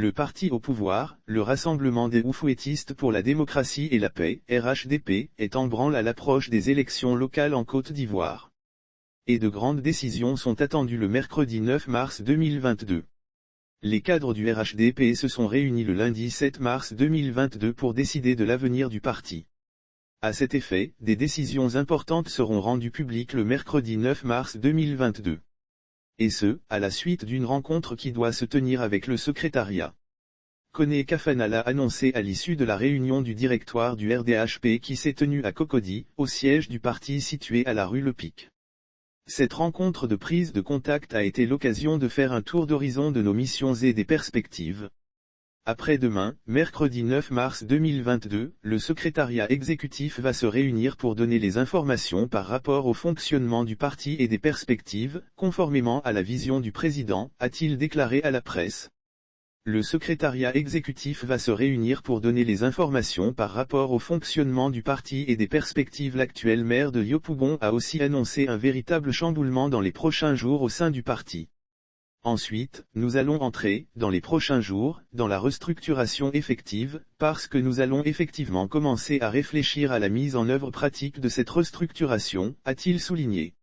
Le parti au pouvoir, le Rassemblement des Oufouettistes pour la démocratie et la paix, RHDP, est en branle à l'approche des élections locales en Côte d'Ivoire. Et de grandes décisions sont attendues le mercredi 9 mars 2022. Les cadres du RHDP se sont réunis le lundi 7 mars 2022 pour décider de l'avenir du parti. À cet effet, des décisions importantes seront rendues publiques le mercredi 9 mars 2022. Et ce, à la suite d'une rencontre qui doit se tenir avec le secrétariat. Kone Kafana l'a annoncé à l'issue de la réunion du directoire du RDHP qui s'est tenue à Cocody, au siège du parti situé à la rue Le Pic. Cette rencontre de prise de contact a été l'occasion de faire un tour d'horizon de nos missions et des perspectives. Après-demain, mercredi 9 mars 2022, le secrétariat exécutif va se réunir pour donner les informations par rapport au fonctionnement du parti et des perspectives, conformément à la vision du président, a-t-il déclaré à la presse. Le secrétariat exécutif va se réunir pour donner les informations par rapport au fonctionnement du parti et des perspectives. L'actuel maire de Yopougon a aussi annoncé un véritable chamboulement dans les prochains jours au sein du parti. Ensuite, nous allons entrer, dans les prochains jours, dans la restructuration effective, parce que nous allons effectivement commencer à réfléchir à la mise en œuvre pratique de cette restructuration, a-t-il souligné.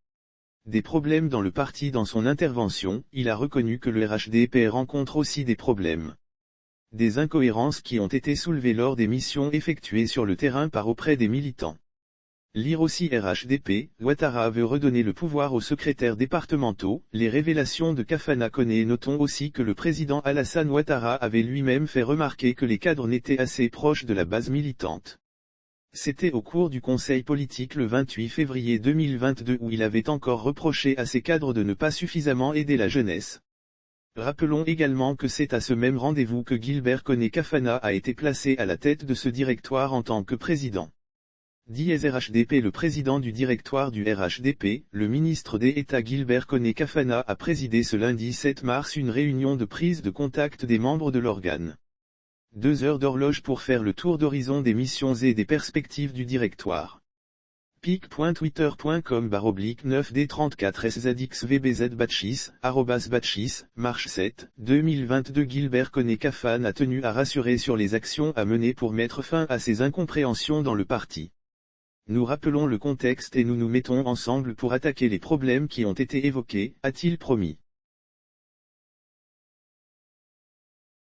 Des problèmes dans le parti. Dans son intervention, il a reconnu que le RHDP rencontre aussi des problèmes. Des incohérences qui ont été soulevées lors des missions effectuées sur le terrain par auprès des militants. Lire aussi RHDP, Ouattara veut redonner le pouvoir aux secrétaires départementaux, les révélations de Kafana Kone. Et notons aussi que le président Alassane Ouattara avait lui-même fait remarquer que les cadres n'étaient assez proches de la base militante. C'était au cours du conseil politique le 28 février 2022 où il avait encore reproché à ses cadres de ne pas suffisamment aider la jeunesse. Rappelons également que c'est à ce même rendez-vous que Gilbert Kone Kafana a été placé à la tête de ce directoire en tant que président. RHDP. Le président du directoire du RHDP, le ministre d'État Gilbert Kone Kafana a présidé ce lundi 7 mars une réunion de prise de contact des membres de l'organe. 2 heures d'horloge pour faire le tour d'horizon des missions et des perspectives du directoire. pic.twitter.com/9D34SZXVBZ @Batchis, Marche 7, 2022. Gilbert Kone Kafana a tenu à rassurer sur les actions à mener pour mettre fin à ces incompréhensions dans le parti. Nous rappelons le contexte et nous nous mettons ensemble pour attaquer les problèmes qui ont été évoqués, a-t-il promis.